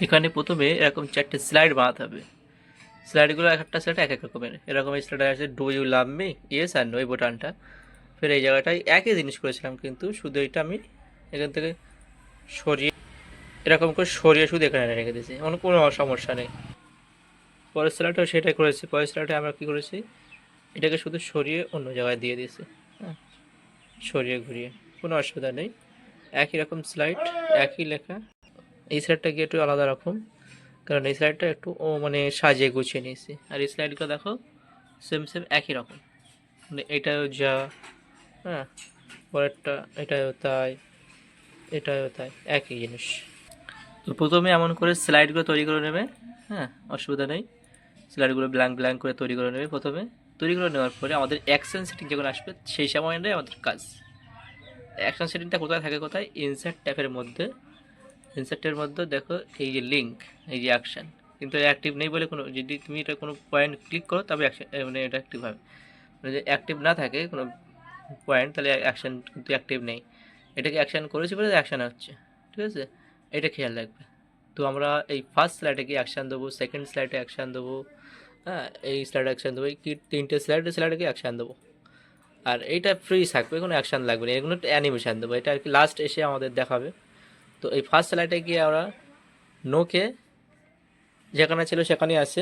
এখানে প্রথমে এরকম 4টে স্লাইড বানাতে হবে। স্লাইডগুলো এক একটা স্লাইড এক এক রকমের। এরকম স্লাইড আছে do you love me, yes আর নো, এই বোতামটা। ফের এই জায়গাটায় একই জিনিস করেছিলাম, কিন্তু শুধু এটা আমি এখান থেকে সরিয়ে এরকম করে সরিয়ে শুধু এখানে রেখে দিয়েছি, এমন কোনো সমস্যা নেই। পরের স্লাইডটাও সেটাই করেছি। পরের স্লাইডে আমরা কী করেছি, এটাকে শুধু সরিয়ে অন্য জায়গায় দিয়ে দিয়েছি। হ্যাঁ, সরিয়ে ঘুরিয়ে কোনো অসুবিধা নেই। একই রকম স্লাইড, একই লেখা। এই স্লাইডটা গিয়ে একটু আলাদা রকম, কারণ এই স্লাইডটা একটু মানে সাজিয়ে গুছিয়ে নিয়েছি। আর এই স্লাইডগুলো দেখো সেম সেম একই রকম, মানে এটাও যা, হ্যাঁ, পরেরটা এটাও তাই, এটাও তাই, একই জিনিস। তো প্রথমে এমন করে স্লাইডগুলো তৈরি করে নেবে। হ্যাঁ, অসুবিধা নেই। স্লাইডগুলো ব্ল্যাঙ্ক ব্ল্যাঙ্ক করে তৈরি করে নেবে প্রথমে। তৈরি করে নেওয়ার পরে আমাদের অ্যাকশন সেটিং যখন আসবে সেই সময়টাই আমাদের কাজ। অ্যাকশন সেটিংটা কোথায় থাকে, কোথায়, ইনসার্ট ট্যাবের মধ্যে। ইনসার্টের মধ্যে দেখো এই যে লিঙ্ক, এই যে অ্যাকশন, কিন্তু অ্যাক্টিভ নেই বলে কোনো, যদি তুমি এটা কোনো পয়েন্ট ক্লিক করো তবে অ্যাকশন মানে এটা অ্যাক্টিভ হবে। মানে যদি অ্যাক্টিভ না থাকে কোনো পয়েন্ট, তাহলে অ্যাকশন কিন্তু অ্যাক্টিভ নেই। এটাকে অ্যাকশন করেছি বলে অ্যাকশন হচ্ছে, ঠিক আছে, এটা খেয়াল রাখবে। তো আমরা এই ফার্স্ট স্লাইডে কি অ্যাকশান দেবো, সেকেন্ড স্লাইডে অ্যাকশান দেবো, হ্যাঁ, এই স্লাইডে অ্যাকশান দেবো, এই কি তিনটে স্লাইডে কি অ্যাকশান দেবো। আর এইটা ফ্রি থাকবে, কোনো অ্যাকশান লাগবে না, এগুলো অ্যানিমেশান দেবো, এটা আর কি লাস্ট এসে আমাদের দেখাবে। তো এই ফার্স্ট স্লাইডে গিয়ে আমরা নোকে যেখানে ছিল সেখানেই আছে।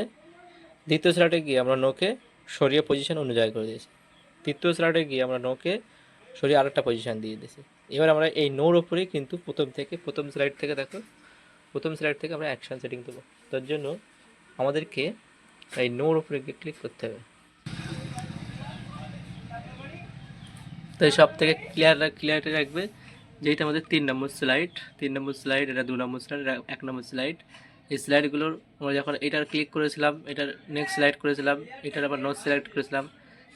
দ্বিতীয় স্লাইডে গিয়ে আমরা নোকে সরিয়ে পজিশন অন্য জায়গায় করে দিয়েছি। তৃতীয় স্লাইডে গিয়ে আমরা নোকে সরিয়ে আরেকটা পজিশন দিয়ে দিয়েছি। এবার আমরা এই নোর ওপরেই কিন্তু প্রথম স্লাইড থেকে দেখো, প্রথম স্লাইড থেকে আমরা অ্যাকশন সেটিং দেবো। তার জন্য আমাদেরকে এই নোর উপরে গিয়ে ক্লিক করতে হবে। তো এই সব থেকে ক্লিয়ারিটি রাখবে যে এটা আমাদের 3 নম্বর স্লাইড, 3 নম্বর স্লাইড, এটা 2 নম্বর স্লাইড, এটা 1 নম্বর স্লাইড। এই স্লাইডগুলোর আমরা যখন এটার ক্লিক করেছিলাম, এটার নেক্সট স্লাইড করেছিলাম, এটার আবার নোট সিলেক্ট করেছিলাম,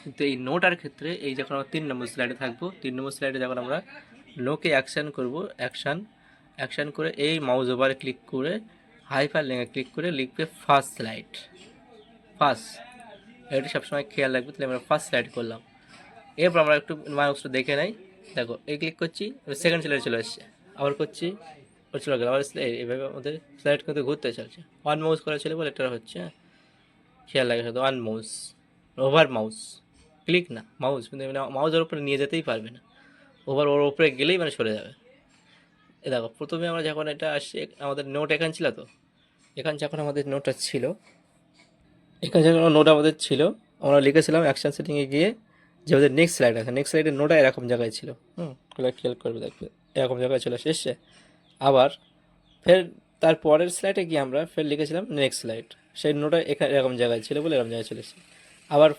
কিন্তু এই নোটার ক্ষেত্রে এই যখন আমরা 3 নম্বর স্লাইডে থাকবো, 3 নম্বর স্লাইডে যখন আমরা নোকে অ্যাকশান করবো, অ্যাকশান করে এই মাউস ওভারে ক্লিক করে হাইপার লিঙ্কে ক্লিক করে লিখবে ফার্স্ট স্লাইড, ফার্স্ট। এটা সবসময় খেয়াল রাখবে। তাহলে আমরা ফার্স্ট স্লাইড করলাম। এরপর আমরা একটু মাউসটা দেখে নেই। দেখো এই ক্লিক করছি, সেকেন্ড স্লাইডে চলে আসছে, আবার করছি, ওর চলে গেল আবার স্লাইড। এইভাবে আমাদের স্লাইড কিন্তু ঘুরতে চলছে। ওয়ান মাউস করা ছিল বলে এটা হচ্ছে, হ্যাঁ, খেয়াল রাখবে শুধু one mouse, over mouse, click না, মাউস, কিন্তু মাউসের উপরে নিয়ে যেতেই পারবে না, ওভার ওর উপরে গেলেই মানে সরে যাবে। এ দেখো প্রথমে আমরা যখন এটা আসছে, আমাদের নোট এখানে ছিল, তো এখানে যখন আমাদের নোটটা ছিল, এখানে যখন নোট আমাদের ছিল, আমরা লিখেছিলাম অ্যাকশন সেটিংয়ে গিয়ে যে আমাদের নেক্সট স্লাইড আছে, নেক্সট স্লাইডের নোটটা এরকম জায়গায় ছিল। খেয়াল করবে, দেখবে এরকম জায়গায় চলে এসছে। আবার ফের তারপরের স্লাইডে গিয়ে আমরা ফের লিখেছিলাম নেক্সট স্লাইড, সেই নোটটা এখানে এরকম জায়গায় ছিল বলে এরকম জায়গায় চলে এসেছে। আবার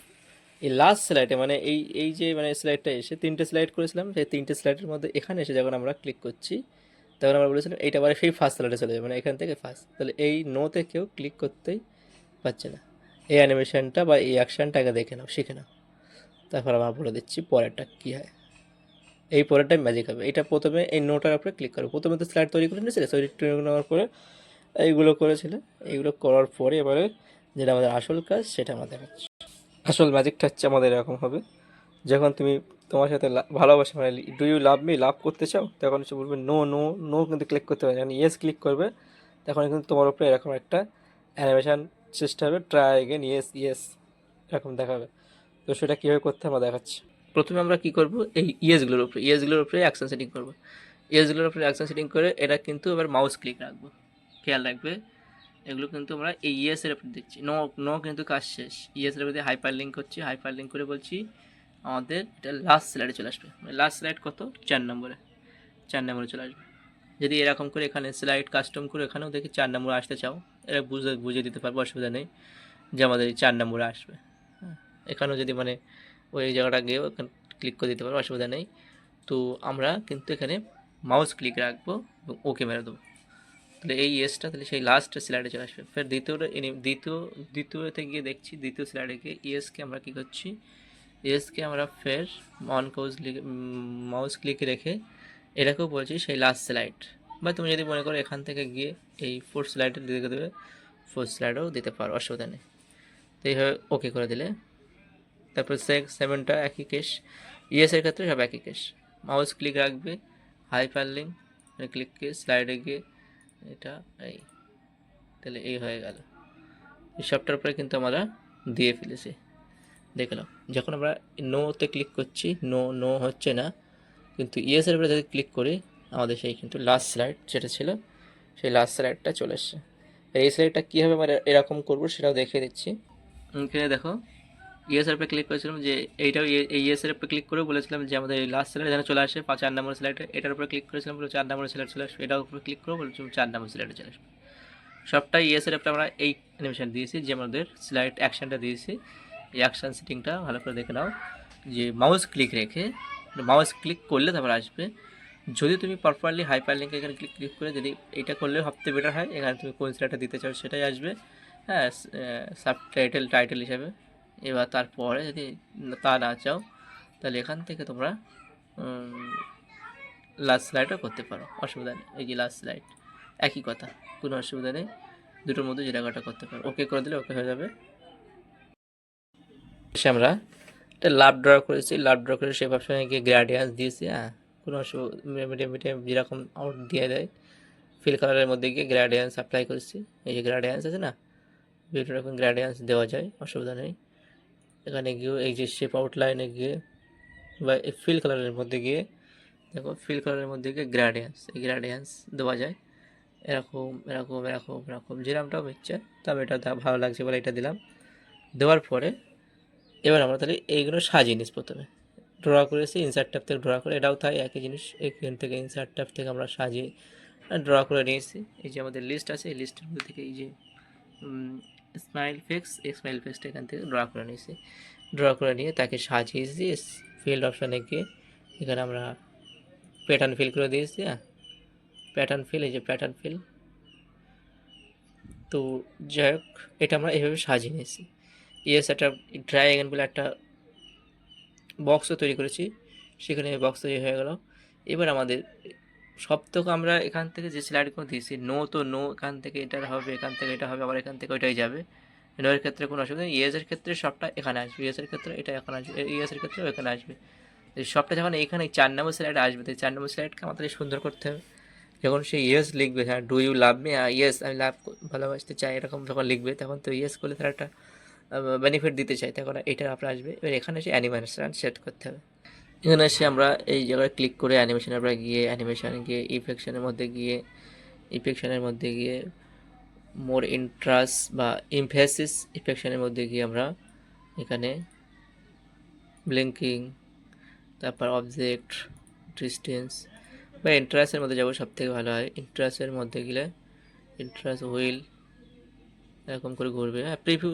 এই লাস্ট স্লাইডে মানে এই যে মানে স্লাইডটা এসে 3টে স্লাইড করেছিলাম, সেই 3টে স্লাইডের মধ্যে এখানে এসে যখন আমরা ক্লিক করছি, তখন আমরা বলেছিলাম এইটা আবার সেই ফার্স্ট স্লাইডে চলে যাবে, মানে এখান থেকে ফার্স্ট। তাহলে এই নোতে কেউ ক্লিক করতেই পারছে না। এই অ্যানিমেশনটা বা এই অ্যাকশানটাকে দেখে নাও, শিখে নাও, তারপর আমরা বলে দিচ্ছি পরেরটা কী হয়। এই পরেরটাই ম্যাজিক হবে। এটা প্রথমে এই নোটার উপরে ক্লিক করো। প্রথমে তো স্লাইড তৈরি করে নিয়েছিলে, তৈরি করে নেওয়ার পরে এইগুলো করেছিলে, এইগুলো করার পরে এবারে যেটা আমাদের আসল কাজ সেটা আমরা দেখাচ্ছি। আসল ম্যাজিকটা হচ্ছে আমাদের এরকম হবে, যখন তুমি তোমার সাথে ভালোবাসা মানে ডু ইউ লাভ মি, লাভ করতে চাও, তখন সে বলবে নো নো নো, কিন্তু ক্লিক করতে হবে। যখন ইয়েস ক্লিক করবে তখন কিন্তু তোমার উপরে এরকম একটা অ্যানিমেশান চেষ্টা হবে, ট্রাই এগেন, ইয়েস ইয়েস, এরকম দেখাবে। তো সেটা কীভাবে করতে আমরা দেখাচ্ছি। প্রথমে আমরা কী করব, এই ইয়েসগুলোর উপরে অ্যাকশন সেটিং করবো। ইয়েসগুলোর উপরে অ্যাকশন সেটিং করে এটা কিন্তু এবার মাউস ক্লিক রাখবো। খেয়াল রাখবে এগুলো কিন্তু আমরা এই ইয়েসের উপরে দিচ্ছি। নো নো কিন্তু কাজ শেষ। ইয়েসের উপরে হাইপার লিঙ্ক করছি, হাইপার লিঙ্ক করে বলছি আমাদের এটা লাস্ট স্লাইডে চলে আসবে। মানে লাস্ট স্লাইড কত, 4 নম্বরে, 4 নম্বরে চলে আসবে। যদি এরকম করে এখানে স্লাইড কাস্টম করে এখানেও দেখি 4 নম্বরে আসতে চাও, এরা বুঝে দিতে পারবো, অসুবিধা নেই যে আমাদের এই 4 নম্বরে আসবে। হ্যাঁ, এখানেও যদি মানে ওই জায়গাটা গিয়ে ওখানে ক্লিক করে দিতে পারবো, অসুবিধা নেই। তো আমরা কিন্তু এখানে মাউস ক্লিক রাখবো এবং ওকে মেরে দেবো। তাহলে এই ইয়েসটা তাহলে সেই লাস্ট স্লাইডে চলে আসবে। ফের দ্বিতীয়তে গিয়ে দেখছি, দ্বিতীয় স্লাইডে গিয়ে ইয়েসকে আমরা কী করছি, ইয়েসকে আমরা ফের মাউস ক্লিক রেখে এটাকেও বলছি সেই লাস্ট স্লাইড। বা তুমি যদি মনে করো এখান থেকে গিয়ে এই ফোর্থ স্লাইডে দিকে দেবে, ফোর্থ স্লাইডেও দিতে পারো, অসুবিধা নেই। তো এইভাবে ওকে করে দিলে তারপর সেভেনটা একই কেস, ইয়েসের ক্ষেত্রে সব একই কেস। মাউস ক্লিক রাখবে, হাইপার লিঙ্ক ক্লিক করে স্লাইডে গিয়ে এটা এই তাহলে এই হয়ে গেল। এই সবটার উপরে কিন্তু আমরা দিয়ে ফেলেছি। দেখলাম যখন আমরা নোতে ক্লিক করছি, নো হচ্ছে না, কিন্তু ইয়েসের উপরে যদি ক্লিক করি আমাদের সেই কিন্তু লাস্ট স্লাইড যেটা ছিল সেই লাস্ট স্লাইডটা চলে এসছে। এই স্লাইডটা কীভাবে আমরা এরকম করবো সেটাও দেখিয়ে দিচ্ছি। এখানে দেখো ইয়েসের উপরে ক্লিক করেছিলাম যে এইটাও এই ইয়েসের উপরে ক্লিক করে বলেছিলাম যে আমাদের এই লাস্ট স্লাইড যেন চলে আসে 4 নম্বর স্লাইডে, এটার উপরে ক্লিক করেছিলাম বলে 4 নম্বর স্লাইড চলে আসবে, এটার উপরে ক্লিক করে বলেছিলাম 4 নম্বর স্লাইডে চলে আসবে। সবটাই ইয়েসের উপরে আমরা এই অ্যানিমেশন দিয়েছি, যে আমাদের স্লাইড অ্যাকশনটা দিয়েছি। এই অ্যাকশন সেটিংটা ভালো করে দেখে নাও, যে মাউস ক্লিক রেখে, মাউস ক্লিক করলে তারপর আসবে। যদি তুমি প্রপারলি হাইপার লিঙ্ক এখানে ক্লিক করে যদি এটা করলে সবথেকে বেটার হয়, এখানে তুমি কোন স্লাইডটা দিতে চাও সেটাই আসবে, হ্যাঁ, টাইটেল হিসাবে। এবার তারপরে যদি তা না চাও তাহলে এখান থেকে তোমরা লাস্ট স্লাইডও করতে পারো, অসুবিধা নেই। এই যে লাস্ট স্লাইড একই কথা, কোনো অসুবিধা নেই, দুটোর মধ্যে যে জায়গাটা করতে পারো। ওকে করে দিলে ওকে হয়ে যাবে। আমরা একটা লাভ ড্র করেছি, লাভ ড্র করে সেই অপশনে গিয়ে গ্রেডিয়েন্স দিয়েছি, হ্যাঁ, কোনো অসুবিধা যেরকম আউট দিয়ে দেয় ফিল কালারের মধ্যে গিয়ে গ্রেডিয়েন্স অ্যাপ্লাই করেছি। এই যে গ্রেডিয়েন্স আছে না, বিভিন্ন রকম গ্রেডিয়েন্স দেওয়া যায়, অসুবিধা নেই। এখানে গিয়েও এই যে শেপ আউটলাইনে গিয়ে বা এই ফিল কালারের মধ্যে গিয়ে দেখো, ফিল কালারের মধ্যে গিয়ে গ্রেডিয়েন্স, এই গ্রেডিয়েন্স দেওয়া যায় এরকম এরকম এরকম এরকম, যেরকমটাও ইচ্ছে। তবে এটা ভালো লাগছে বলে এটা দিলাম। দেওয়ার পরে এবার আমরা তাহলে এইগুলো সাজিয়ে নিস। প্রথমে ড্র করেছি, ইনসার্ট ট্যাব থেকে ড্র করে, এটাও তাই একই জিনিস, এখান থেকে ইনসার্ট ট্যাব থেকে আমরা সাজিয়ে ড্র করে নিয়েছি। এই যে আমাদের লিস্ট আছে, এই লিস্টের মধ্যে থেকে এই যে স্মাইল ফেক্স, এই স্মাইল ফেক্সটা এখান থেকে ড্র করে নিয়েছি। ড্র করে নিয়ে তাকে সাজিয়েছি। ফিল্ড অপশানে গিয়ে এখানে আমরা প্যাটার্ন ফিল করে দিয়েছি, হ্যাঁ, প্যাটার্ন ফিল, এই যে প্যাটার্ন ফিল। তো যাই হোক, এটা আমরা এইভাবে সাজিয়ে নিয়েছি। ইয়েস, একটা ড্রাইগন বলে একটা বক্সও তৈরি করেছি, সেখানে বক্স তৈরি হয়ে গেল। এবার আমাদের সবথেকে আমরা এখান থেকে যে স্লাইডগুলো দিয়েছি, নো তো নো, এখান থেকে এটা হবে, এখান থেকে এটা হবে, আবার এখান থেকে ওইটাই যাবে। নোয়ের ক্ষেত্রে কোনো অসুবিধা নেই, ইয়েসের ক্ষেত্রে সবটা এখানে আসবে, ইয়েসের ক্ষেত্রে এটা এখানে আসবে, ইয়েসের ক্ষেত্রে এখানে আসবে। সবটা যখন এখানে 4 নম্বর স্লাইড আসবে, তো 4 নম্বর স্লাইডকে আমাদের সুন্দর করতে হবে। যখন সে ইয়েস লিখবে, হ্যাঁ, do you love me, yes আমি ভালোবাসতে চাই, এরকম যখন লিখবে তখন তো ইয়েস করলে তার একটা বেনিফিট দিতে চাই, তখন এটা আপনার আসবে। এবার এখানে এসে অ্যানিমেশন সেট করতে হবে। এখানে এসে আমরা এই জায়গায় ক্লিক করে অ্যানিমেশনে আমরা গিয়ে, অ্যানিমেশনে গিয়ে ইফেকশনের মধ্যে গিয়ে, ইফেকশনের মধ্যে গিয়ে মোর ইন্টারেস্ট বা ইমফেসিস ইফেকশনের মধ্যে গিয়ে আমরা এখানে ব্লিঙ্কিং, তারপর অবজেক্ট ডিস্টেন্স বা ইন্টারেস্টের মধ্যে যাবো, সব থেকে ভালো হয়। ইন্টারেস্টের মধ্যে গেলে ইন্টারেস্ট হুইল এরকম করে ঘুরবে, হ্যাঁ, প্রিভিউ,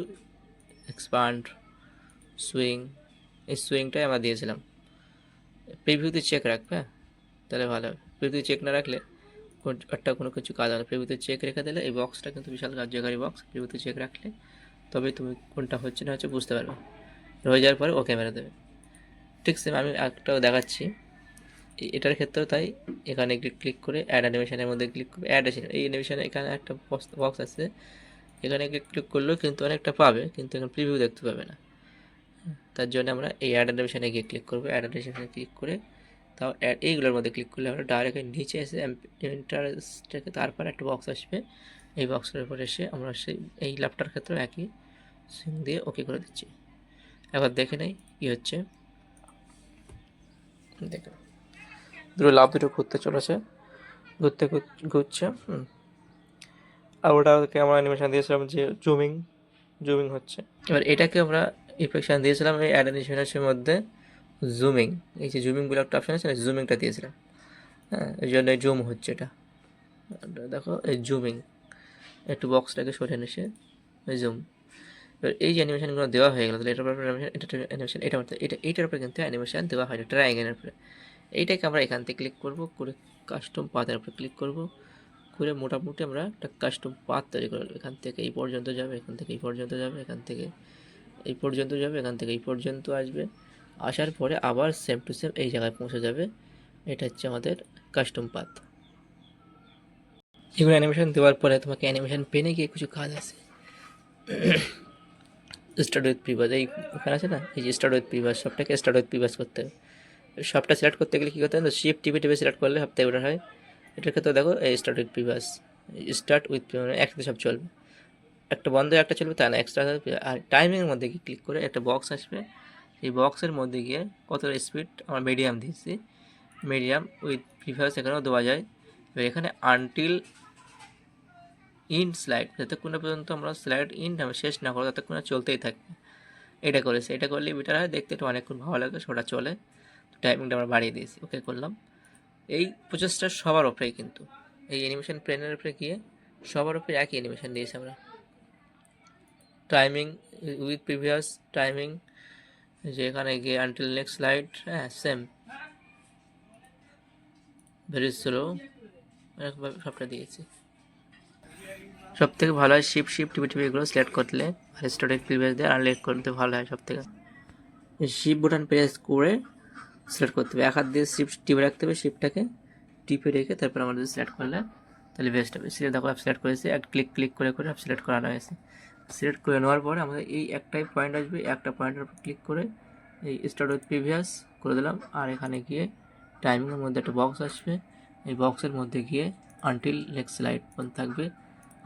এক্সপান্ড, সুইং, এই সুইংটাই আমরা দিয়েছিলাম। প্রিভিউতে চেক রাখবে, হ্যাঁ, তাহলে ভালো হবে। প্রিভিউতে চেক না রাখলে একটা কোনো কিছু কাজ হবে। প্রিভিউতে চেক রেখে দিলে এই বক্সটা কিন্তু বিশাল কার্যকারী বক্স। প্রিভিউতে চেক রাখলে তবে তুমি কোনটা হচ্ছে না হচ্ছে বুঝতে পারবে। হয়ে যাওয়ার পরে ওকে মেরে দেবে। ঠিক সেম আমি একটাও দেখাচ্ছি, এটার ক্ষেত্রেও তাই। এখানে ক্লিক করে অ্যাড অ্যানিমেশনের মধ্যে ক্লিক করবে, অ্যাড এই অ্যানিমেশনে এখানে একটা বক্স আছে, এখানে ক্লিক করলেও কিন্তু অনেকটা পাবে, কিন্তু এখানে প্রিভিউ দেখতে পাবে না। তার জন্য আমরা এই অ্যাড অ্যানিমেশনে গিয়ে ক্লিক করবো, অ্যাড অ্যানিমেশনে ক্লিক করে তাও এইগুলোর মধ্যে ক্লিক করলে আমরা ডাইরেক্ট নিচে এসে ইন্টারেস্টটাকে, তারপর একটা বক্স আসবে, এই বক্সের উপর এসে আমরা সেই এই ল্যাপটার ক্ষেত্রে একই সুইং দিয়ে ওকে করে দিচ্ছি। এবার দেখে নেই কী হচ্ছে। দেখো দুটো লাভ দুটো ঘুরতে চলেছে, ঘুরছে। আর ওটাকে আমরা অ্যানিমেশন দিয়েছিলাম যে জুমিং হচ্ছে। এবার এটাকে আমরা ইফেকশন দিয়েছিলাম এই অ্যাড অ্যানিমেশনের মধ্যে জুমিং, এই যে জুমিং বলে একটা অপশন আছে না, জুমিংটা দিয়েছিলাম, হ্যাঁ, এই জন্য জুম হচ্ছে এটা। দেখো এই জুমিং, একটু বক্সটাকে সরিয়ে নিছে জুম। এবার এই যে অ্যানিমেশনগুলো দেওয়া হয়ে গেল, তাহলে এটার উপরে অ্যানিমেশন, এইটার উপরে কিন্তু অ্যানিমেশন দেওয়া হয় ট্রায়াঙ্গেলের উপরে। এইটাকে আমরা এখান থেকে ক্লিক করব, করে কাস্টম পাথের উপরে ক্লিক করব, করে মোটামুটি আমরা একটা কাস্টম পাথ তৈরি করে নেব। এখান থেকে এই পর্যন্ত যাবে, এখান থেকে এই পর্যন্ত যাবে, এখান থেকে এই পর্যন্ত যাবে, এখান থেকে এই পর্যন্ত আসবে, আসার পরে আবার সেম টু সেম এই জায়গায় পৌঁছে যাবে। এটা হচ্ছে আমাদের কাস্টম পাথ। এগুলো অ্যানিমেশন দেওয়ার পরে তোমাকে অ্যানিমেশন পেনে গিয়ে কিছু কাজ আছে। স্টার্ট উইথ প্রিভাস, এই ওখানে আছে না, এই যে স্টার্ট উইথ প্রিভাস, সবটাকে স্টার্ট উইথ প্রিভাস করতে হবে। সবটা সিলেক্ট করতে গেলে কী করতে হবে, শিফট টিপে সিলেক্ট করলে সবথেকে বেটার হয়। এটার ক্ষেত্রে দেখো এই স্টার্ট উইথ প্রিভাস, স্টার্ট উইথ একসাথে সব চলবে, একটা বন্ধ একটা চলবে তা না, এক্সট্রা। আর টাইমিংয়ের মধ্যে গিয়ে ক্লিক করে একটা বক্স আসবে, এই বক্সের মধ্যে গিয়ে কতটা স্পিড আমরা মিডিয়াম দিয়েছি, মিডিয়াম উইথ প্রিভিয়াস এখানেও দেওয়া যায়। এবার এখানে আনটিল ইন স্লাইড, যতক্ষণ না পর্যন্ত আমরা স্লাইড ইন শেষ না করো ততক্ষণ চলতেই থাকবে। এটা করেছে, এটা করলে বেটার হয়, দেখতে একটু অনেকক্ষণ ভালো লাগে, সেটা চলে। টাইমিংটা আমরা বাড়িয়ে দিয়েছি, ওকে করলাম। এই প্রচেষ্টা সবার ওপরেই, কিন্তু এই অ্যানিমেশন প্লেনের উপরে গিয়ে সবার উপরে একই অ্যানিমেশন দিয়েছি আমরা। টাইমিং উইথ প্রিভিয়াস টাইমিং, যেখানে গিয়ে আনটিল নেক্সট স্লাইড, হ্যাঁ সেম, ভেরি স্লো, এরকমভাবে সবটা দিয়েছি। সব থেকে ভালো হয় শিফট শিফট টিপে টিপে এগুলো সিলেক্ট করলে, আর স্টার্টেড প্রিভিয়াস দিয়ে আনলেট করতে ভালো হয় সব থেকে। শিফট বাটন প্রেস করে সিলেক্ট করতে হবে, এক হাত দিয়ে শিফট টিপে রাখতে হবে, শিফটটাকে টিপে রেখে তারপর আমরা যদি সিলেক্ট করলে তাহলে বেস্ট হবে। সিলেক্ট দেখো অ্যাপ সিলেক্ট করেছি, এক ক্লিক ক্লিক করে করে অ্যাপ সিলেক্ট করানো হয়েছে। সিলেক্ট করে নেওয়ার পরে আমাদের এই একটাই পয়েন্ট আসবে, একটা পয়েন্টের উপর ক্লিক করে এই স্টার্ট উইথ প্রিভিয়াস করে দিলাম, আর এখানে গিয়ে টাইমিংয়ের মধ্যে একটা বক্স আসবে, এই বক্সের মধ্যে গিয়ে আনটিল নেক্সট স্লাইড পর্যন্ত থাকবে,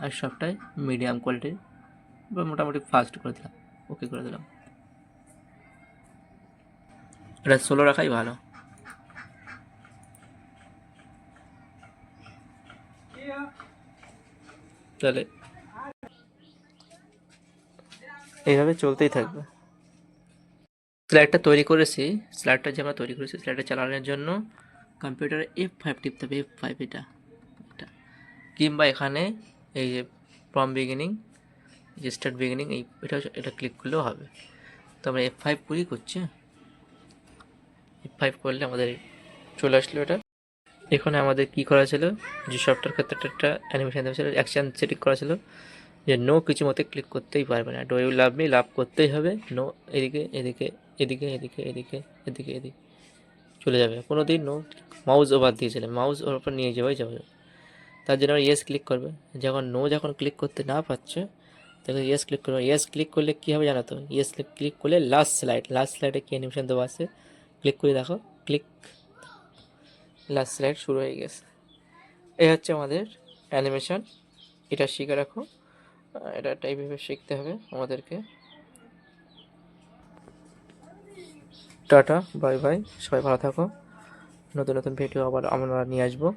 আর সবটাই মিডিয়াম কোয়ালিটির বা মোটামুটি ফাস্ট করে দিলাম, ওকে করে দিলাম। এটা সোলো রাখাই ভালো। তাহলে এইভাবে চলতেই থাকবে। স্লাইডটা তৈরি করেছি, স্লাইডটা যে আমরা তৈরি করেছি স্লাইডটা চালানোর জন্য কম্পিউটারে F5 টিপতে হবে, F5 এটা, কিংবা এখানে এই যে ফ্রম বিগিনিং, যে স্টার্ট বিগিনিং, এই এটা ক্লিক করলেও হবে। তো আমরা F5 করেই করছি, F5 করলে আমাদের চলে আসলো এটা। এখানে আমাদের কি করা ছিল, যে সফটওয়্যার ক্ষেত্রে একটা অ্যানিমেশন দেওয়া ছিল, অ্যাকশন সেটিং করা ছিল যে নো কিছু মতে ক্লিক করতেই পারবে না, ডু ইউ লাভ মি, লাভ করতেই হবে, নো এদিকে এদিকে এদিকে এদিকে এদিকে এদিকে এদিকে চলে যাবে, কোনো দিন নো মাউস ওভার দিয়েছিলাম, মাউস ওর উপর নিয়ে যাবে যাবে, তার জন্য ইয়েস ক্লিক করবে। যখন ক্লিক করতে না পারছে তখন ইয়েস ক্লিক করবে। ইয়েস ক্লিক করলে কী হবে জানো তো, ইয়েস ক্লিক করলে লাস্ট স্লাইডে কি অ্যানিমেশন দেওয়া আছে ক্লিক করে দেখো, ক্লিক, লাস্ট স্লাইড শুরু হয়ে গেছে। এই হচ্ছে আমাদের অ্যানিমেশন, এটা শিখে রাখো, এটা এইভাবে শিখতে হবে আমাদেরকে। টাটা বাই বাই, সবাই ভালো থাকো, নতুন নতুন ভিডিও আবার আমরা নিয়ে আসবো।